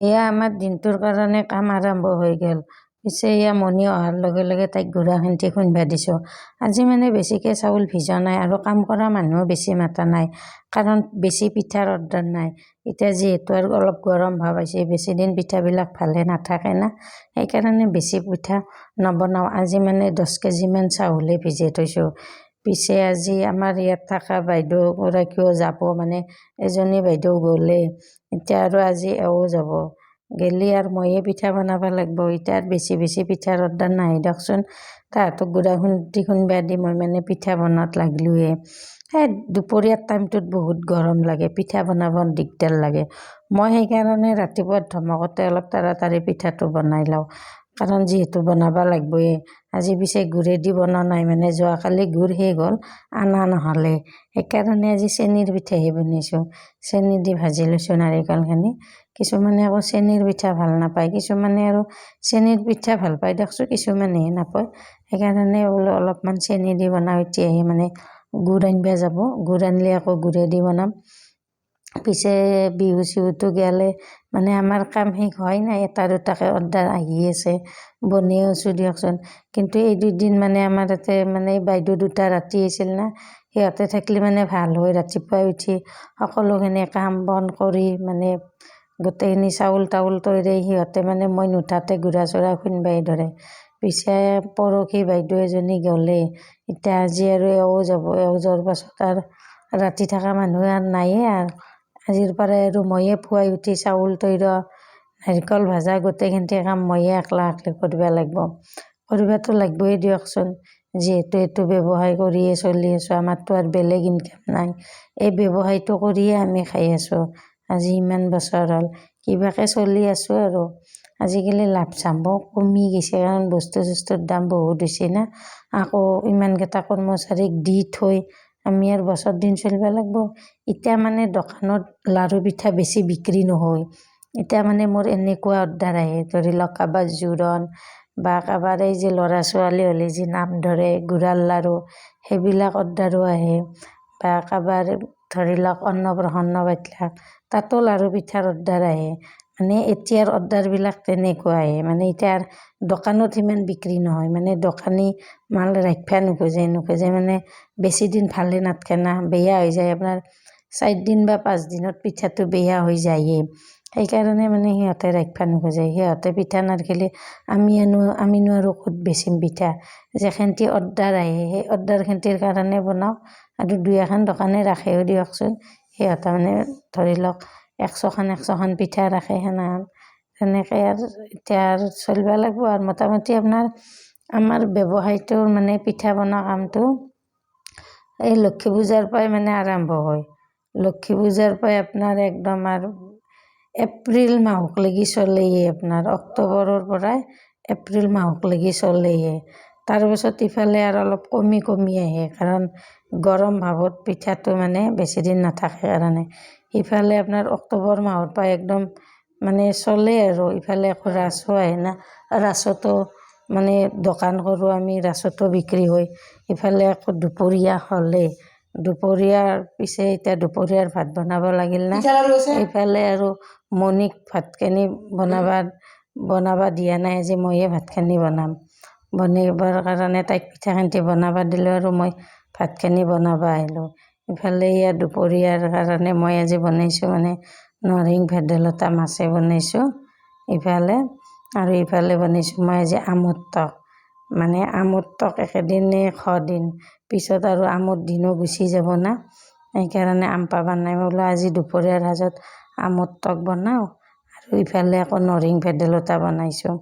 এয়া আমাৰ দিনটোৰ কাৰণে কাম আৰম্ভ হৈ গ'ল। পিছে এয়া মণি অহাৰ লগে লগে তাইক গুড়া খুন্দি খুন্দিব দিছোঁ। আজি মানে বেছিকৈ চাউল ভিজা নাই আৰু কাম কৰা মানুহো বেছি মাতা নাই, কাৰণ বেছি পিঠাৰ অৰ্ডাৰ নাই। এতিয়া যিহেতু আৰু অলপ গৰম ভাৱ আহিছে, বেছি দিন পিঠাবিলাক ভালে নাথাকে না, সেইকাৰণে বেছি পিঠা নবনাওঁ। আজি মানে 10 কেজিমান চাউলে ভিজাই থৈছোঁ। পিছে আজি আমাৰ ইয়াত থকা বাইদেউগৰাকীও যাব, মানে এজনী বাইদেউ গ'লে, এতিয়া আৰু আজি এও যাব। গেলি আৰু ময়ে পিঠা বনাব লাগিব। এতিয়া আৰু বেছি বেছি পিঠাৰ অৰ্ডাৰ নাহে দিয়কচোন। তাহাঁতক গুড়া খুন্দিবা দি মই মানে পিঠা বনোৱাত লাগিলোৱে। সেই দুপৰীয়াৰ টাইমটোত বহুত গৰম লাগে, পিঠা বনাব দিগদাৰ লাগে। মই সেইকাৰণে ৰাতিপুৱা ধমকতে অলপ তাড়াতাড়ি পিঠাটো বনাই লওঁ, কাৰণ যিহেতু বনাব লাগিবই। আজি পিছে গুড়েদি বনোৱা নাই, মানে যোৱাকালি গুড় শেষ হ'ল, আনা নহ'লে, সেইকাৰণে আজি চেনীৰ পিঠাহে বনাইছোঁ। চেনী দি ভাজি লৈছোঁ নাৰিকলখিনি। কিছুমানে আকৌ চেনীৰ পিঠা ভাল নাপায়, কিছুমানে আৰু চেনীৰ পিঠা ভাল পায় দিয়কচোন, কিছুমানেহে নাপায়। সেইকাৰণে বোলো অলপমান চেনী দি বনাওঁ। এতিয়াহে মানে গুড় আনিব যাব, গুড় আনিলে আকৌ গুড়েদি বনাম। পিছে বিহু চিহুটো গেলে মানে আমাৰ কাম শেষ হয় নাই, এটা দুটাকৈ অৰ্ডাৰ আহি আছে, বনিও আছোঁ দিয়কচোন। কিন্তু এই দুদিন মানে আমাৰ তাতে মানে বাইদেউ দুটা ৰাতি আছিল না, সিহঁতে থাকিলে মানে ভাল হয়। ৰাতিপুৱাই উঠি সকলোখিনি কাম বন কৰি মানে গোটেইখিনি চাউল তাউল তৈৰি সিহঁতে মানে মই নুঠাতে গুড়া চুড়া খুন্দিবই ধৰে। পিছে পৰহি বাইদেউ এজনী গ'লে, এতিয়া আজি আৰু এও যাব। এও যোৱাৰ পাছত আৰু ৰাতি থকা মানুহ আৰু নায়েই। আৰু আজিৰ পৰাই আৰু ময়ে পুৱাই উঠি চাউল তৈৰ, নাৰিকল ভাজা, গোটেইখিনি কাম ময়ে একলা কৰিব লাগিব। কৰিবতো লাগিবই দিয়কচোন, যিহেতু এইটো ব্যৱসায় কৰিয়ে চলি আছোঁ, আমাৰতো আৰু বেলেগ ইনকাম নাই। এই ব্যৱসায়টো কৰিয়ে আমি খাই আছোঁ আজি ইমান বছৰ হ'ল, কিবাকৈ চলি আছোঁ আৰু। আজিকালি লাভ চাভো কমি গৈছে, কাৰণ বস্তু চস্তুৰ দাম বহুত হৈছে না। আকৌ ইমানকেইটা কৰ্মচাৰীক দি থৈ আমি আৰু বছৰ দিন চলিব লাগিব। এতিয়া মানে দোকানত লাৰু পিঠা বেছি বিক্ৰী নহয়। এতিয়া মানে মোৰ এনেকুৱা অৰ্ডাৰ আহে, ধৰি লওক কাৰোবাৰ জোৰোণ বা কাৰোবাৰ এই যে ল'ৰা ছোৱালী হ'লে যি নাম ধৰে গুড়াৰ লাৰু, সেইবিলাক অৰ্ডাৰো আহে। বা কাৰোবাৰ ধৰি লওক অন্নপ্ৰসন্ন পাতিলাক, তাতো লাৰু পিঠাৰ অৰ্ডাৰ আহে। মানে এতিয়াৰ অৰ্ডাৰবিলাক তেনেকুৱা আহে। মানে এতিয়া দোকানত সিমান বিক্ৰী নহয়, মানে দোকানী মাল ৰাখিব নোখোজে মানে বেছি দিন ভালে নাথাকে না, বেয়া হৈ যায়। আপোনাৰ 4 দিন বা 5 দিনত পিঠাটো বেয়া হৈ যায়েই। সেইকাৰণে মানে সিহঁতে ৰাখিব নোখোজে। সিহঁতে পিঠা নাৰাখিলে আমিনো আৰু ক'ত বেচিম পিঠা। যেখানটি অৰ্ডাৰ আহে সেই অৰ্ডাৰখিনিৰ কাৰণে বনাওঁ, আৰু 2-এখন দোকানে ৰাখেও দিয়কচোন। সিহঁতে মানে ধৰি লওক 100খন পিঠা ৰাখে, সেনেহেন তেনেকৈ আৰু এতিয়া আৰু চলিব লাগিব। আৰু মোটামুটি আপোনাৰ আমাৰ ব্যৱসায়টোৰ মানে পিঠা বনোৱা কামটো এই লক্ষী পূজাৰ পৰাই মানে আৰম্ভ হয়। লক্ষী পূজাৰ পৰাই আপোনাৰ একদম আৰু এপ্ৰিল মাহকলৈকে চলেয়ে, আপোনাৰ অক্টোবৰৰ পৰাই এপ্ৰিল মাহকলৈকে চলেয়ে। তাৰপিছত ইফালে আৰু অলপ কমি আহে, কাৰণ গৰম ভাৱত পিঠাটো মানে বেছি দিন নাথাকে কাৰণে। ইফালে আপোনাৰ অক্টোবৰ মাহৰ পৰা একদম মানে চলে আৰু। ইফালে আকৌ ৰাসো আহে না, ৰাসতো মানে দোকান কৰোঁ আমি, ৰাসতো বিক্ৰী হয়। ইফালে আকৌ দুপৰীয়া হ'লে, দুপৰীয়াৰ পিছে এতিয়া দুপৰীয়াৰ ভাত বনাব লাগিল না, ইফালে আৰু মণিক ভাতখিনি বনাব দিয়া নাই। আজি ময়ে ভাতখিনি বনাম। বনাবৰ কাৰণে তাইক পিঠাখিনি বনাব দিলোঁ আৰু মই ভাতখিনি বনাব আহিলোঁ। ইফালে ইয়াত দুপৰীয়াৰ কাৰণে মই আজি বনাইছোঁ মানে নৰসিংহ ভেদাইলতা মাছে বনাইছোঁ ইফালে, আৰু ইফালে বনাইছোঁ মই আজি আমৰ টক। মানে আমৰ টক একেদিনে দিন, পিছত আৰু আমৰ দিনো গুচি যাব না, সেইকাৰণে আম পাবা নাই। মই বোলো আজি দুপৰীয়াৰ সাজত আমৰ টক বনাওঁ, আৰু ইফালে আকৌ নৰসিংহ ভেদাইলতা বনাইছোঁ।